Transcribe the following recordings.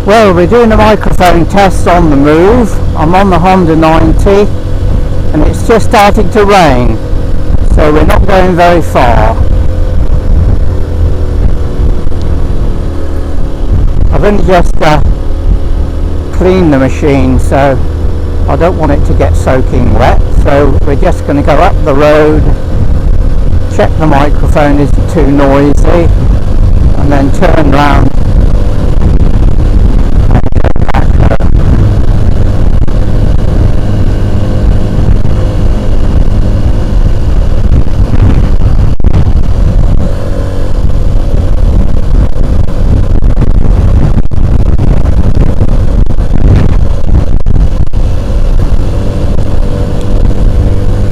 Well, we're doing a microphone test on the move. I'm on the Honda 90 and it's just starting to rain, so we're not going very far. I've only just cleaned the machine, so I don't want it to get soaking wet, so we're just going to go up the road, check the microphone isn't too noisy, and then turn round.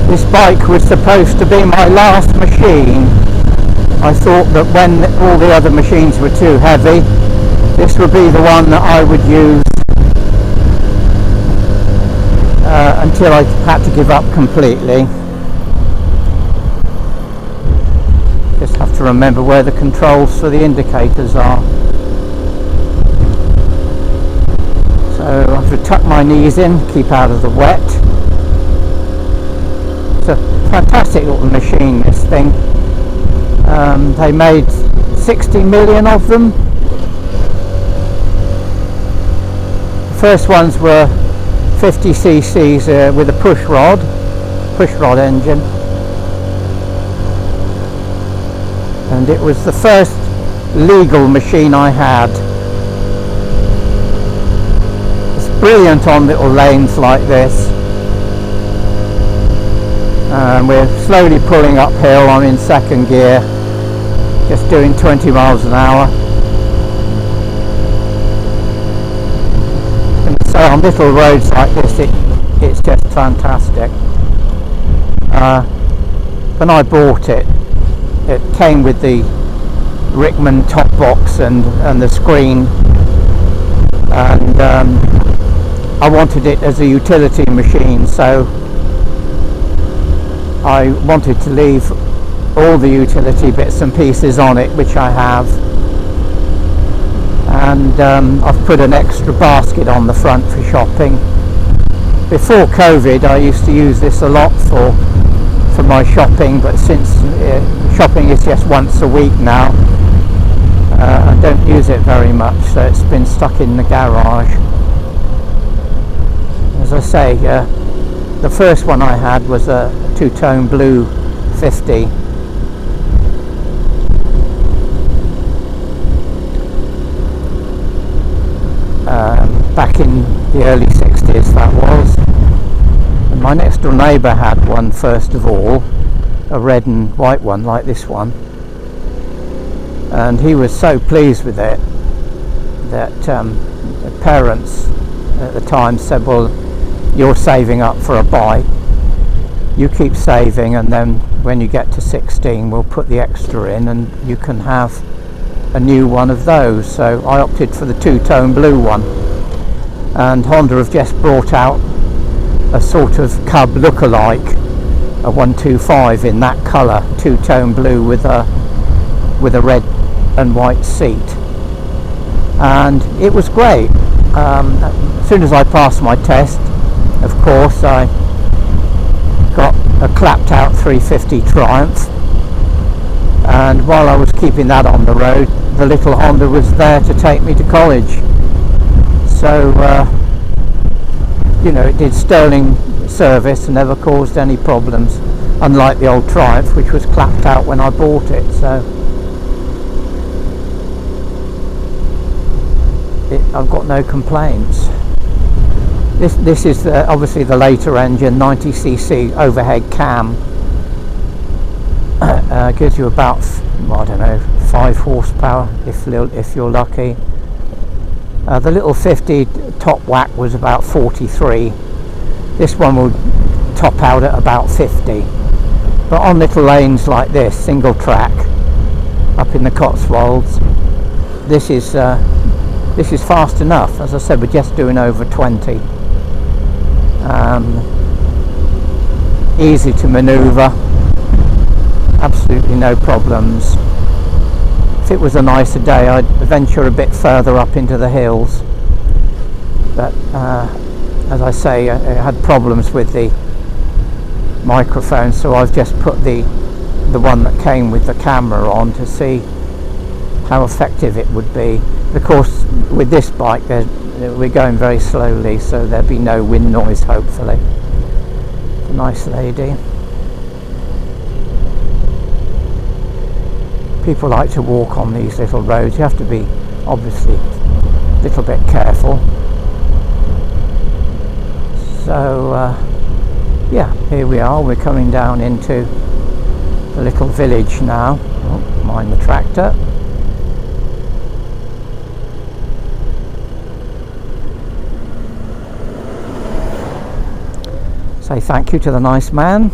This bike was supposed to be my last machine. I thought that when all the other machines were too heavy, this would be the one that I would use until I had to give up completely. Just have to remember where the controls for the indicators are. So I have to tuck my knees in, keep out of the wet. It's a fantastic little machine, this thing. They made 60 million of them. The first ones were 50 cc's with a push rod engine, and it was the first legal machine I had. It's brilliant on little lanes like this. We're slowly pulling uphill. I'm in second gear, just doing 20 miles an hour. And so on little roads like this, it's just fantastic. When I bought it, it came with the Rickman top box and the screen, and I wanted it as a utility machine, so I wanted to leave all the utility bits and pieces on it, which I have, and I've put an extra basket on the front for shopping. Before COVID I used to use this a lot for my shopping, but since shopping is just once a week now, I don't use it very much, so it's been stuck in the garage. As I say, the first one I had was a two-tone blue 50. Back in the early 60s that was. And my next door neighbour had one first of all, a red and white one like this one, and he was so pleased with it that the parents at the time said, well, you're saving up for a bike, you keep saving, and then when you get to 16 we'll put the extra in and you can have a new one of those. So I opted for the two-tone blue one, and Honda have just brought out a sort of Cub look-alike, a 125 in that colour, two-tone blue with a red and white seat, and it was great. As soon as I passed my test, of course, I got a clapped out 350 Triumph, and while I was keeping that on the road, the little Honda was there to take me to college. So you know, it did sterling service and never caused any problems, unlike the old Triumph, which was clapped out when I bought it. So I've got no complaints. This is obviously the later engine, 90cc overhead cam. Gives you about, I don't know, 5 horsepower if you're lucky. The little 50 top whack was about 43. This one will top out at about 50. But on little lanes like this, single track, up in the Cotswolds, this is fast enough. As I said, we're just doing over 20. Easy to manoeuvre, absolutely no problems. If it was a nicer day, I'd venture a bit further up into the hills. but as I say, I had problems with the microphone, so I've just put the one that came with the camera on to see how effective it would be. Of course, with this bike we're going very slowly, so there'll be no wind noise, hopefully. It's a nice lady. People like to walk on these little roads. You have to be obviously a little bit careful. So yeah, here we are. We're coming down into the little village now. Oh, mind the tractor. Say thank you to the nice man.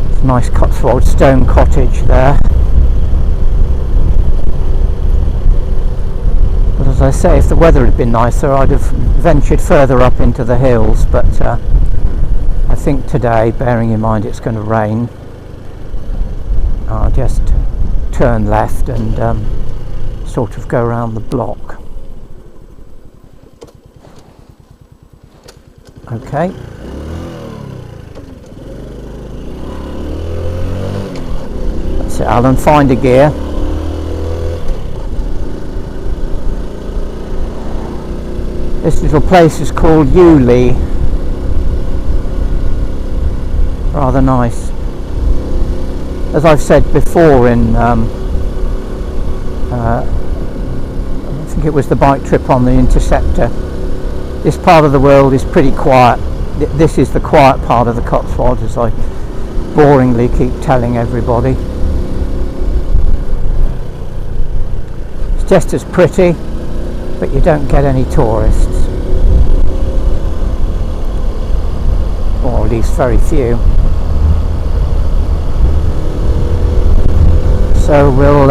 It's a nice Cotswold stone cottage there. But as I say, if the weather had been nicer, I'd have ventured further up into the hills, but I think today, bearing in mind it's going to rain, I'll just turn left and sort of go around the block. Okay. That's it, Alan, find a gear. This little place is called Uley. Rather nice. As I've said before in I think it was the bike trip on the Interceptor, this part of the world is pretty quiet. This is the quiet part of the Cotswolds, as I boringly keep telling everybody. It's just as pretty, but you don't get any tourists, or at least very few. So we'll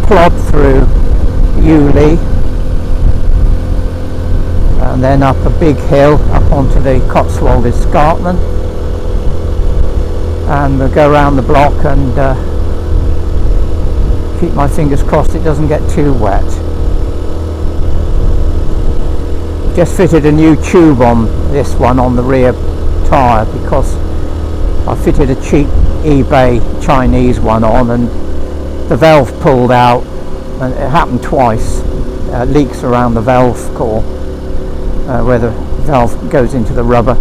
plod through Uley and then up a big hill up onto the Cotswold escarpment, and we'll go around the block and keep my fingers crossed it doesn't get too wet. Just fitted a new tube on this one on the rear tyre because I fitted a cheap eBay Chinese one on and the valve pulled out, and it happened twice. Leaks around the valve core where the valve goes into the rubber,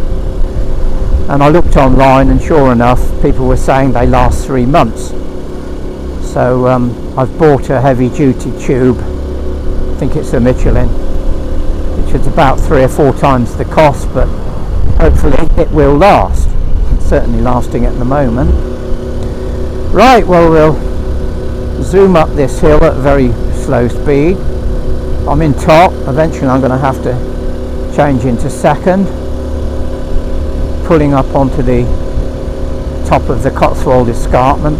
and I looked online and sure enough people were saying they last 3 months. So I've bought a heavy duty tube, I think it's a Michelin, which is about 3 or 4 times the cost, but hopefully it will last. It's certainly lasting at the moment. Right, well, we'll zoom up this hill at very slow speed. I'm in top. Eventually I'm going to have to change into second, pulling up onto the top of the Cotswold escarpment.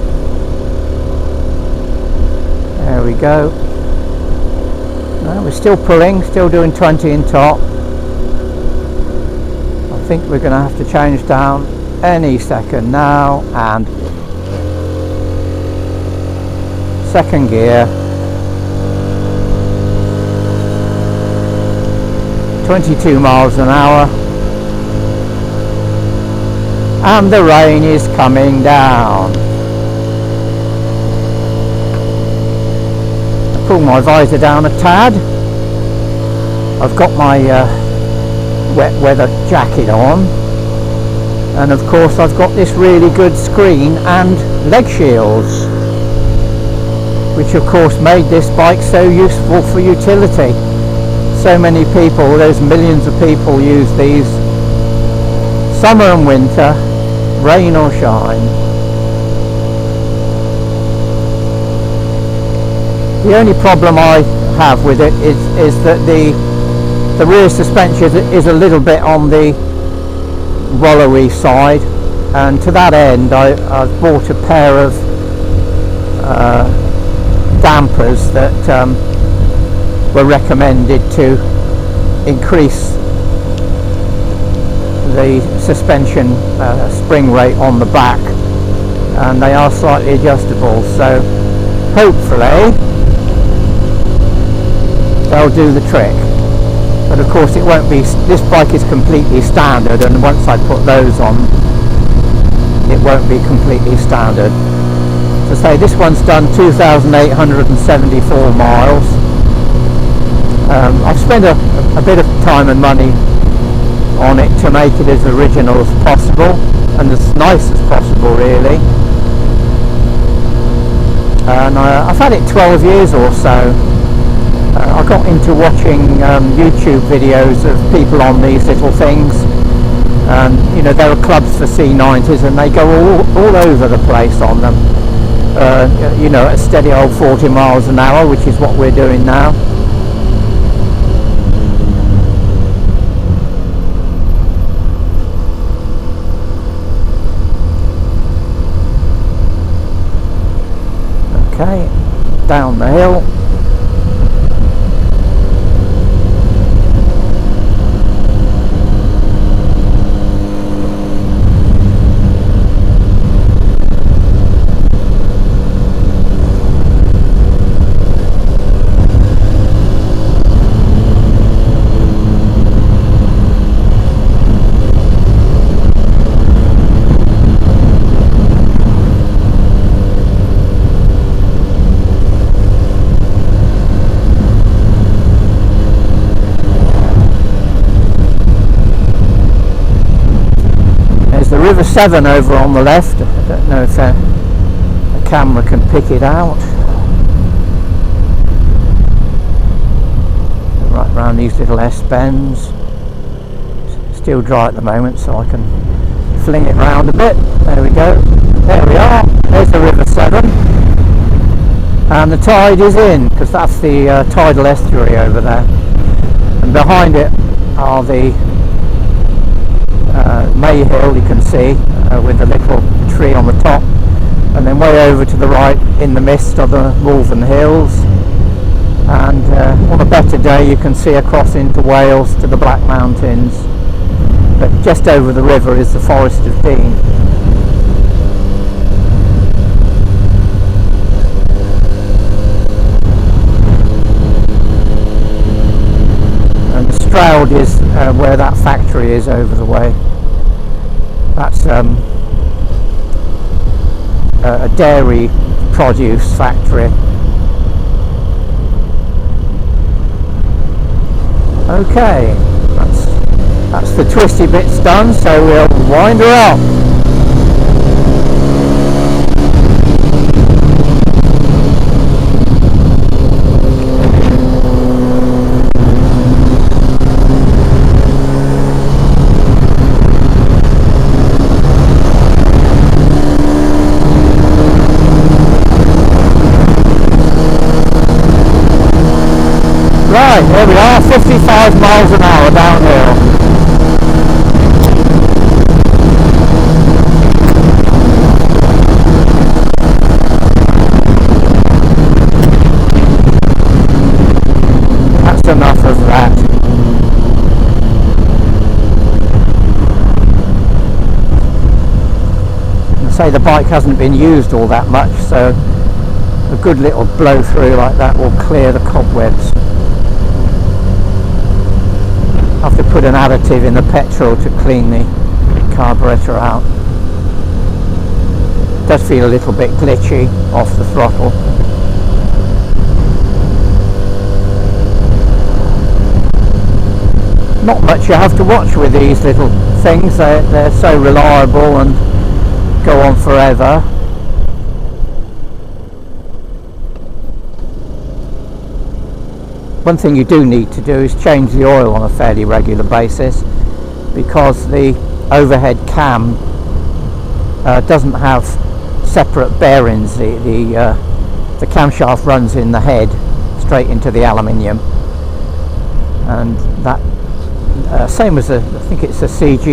There we go. No, we're still pulling, still doing 20 in top. I think we're going to have to change down any second now, and second gear, 22 miles an hour, and the rain is coming down. Pull my visor down a tad. I've got my wet weather jacket on, and of course I've got this really good screen and leg shields, which of course made this bike so useful for utility. So many people, there's millions of people use these summer and winter, rain or shine. The only problem I have with it is that the rear suspension is a little bit on the wallowy side, and to that end I've bought a pair of dampers that were recommended to increase the suspension spring rate on the back, and they are slightly adjustable, so hopefully they'll do the trick. But of course it won't be, this bike is completely standard, and once I put those on it won't be completely standard. To say, this one's done 2,874 miles. I've spent a bit of time and money on it to make it as original as possible and as nice as possible, really. And I've had it 12 years or so. I got into watching YouTube videos of people on these little things. You know, there are clubs for C90s and they go all over the place on them. You know, at a steady old 40 miles an hour, which is what we're doing now. Okay, down the hill. River Severn over on the left. I don't know if the camera can pick it out. Right round these little S-bends. Still dry at the moment, so I can fling it round a bit. There we go. There we are. There's the River Severn. And the tide is in, because that's the tidal estuary over there. And behind it are the Mayhill, you can see, with the little tree on the top, and then way over to the right in the mist are the Malvern Hills, and on a better day you can see across into Wales to the Black Mountains, but just over the river is the Forest of Dean. And Stroud is where that factory is over the way. That's a dairy produce factory. Okay, that's the twisty bits done, so we'll wind her up. Right, there we are, 55 miles an hour downhill. That's enough of that. I say the bike hasn't been used all that much, so a good little blow through like that will clear the cobwebs. I have to put an additive in the petrol to clean the carburetor out. It does feel a little bit glitchy off the throttle. Not much you have to watch with these little things, they're so reliable and go on forever. One thing you do need to do is change the oil on a fairly regular basis, because the overhead cam doesn't have separate bearings. The camshaft runs in the head straight into the aluminium, and that same as I think it's a CG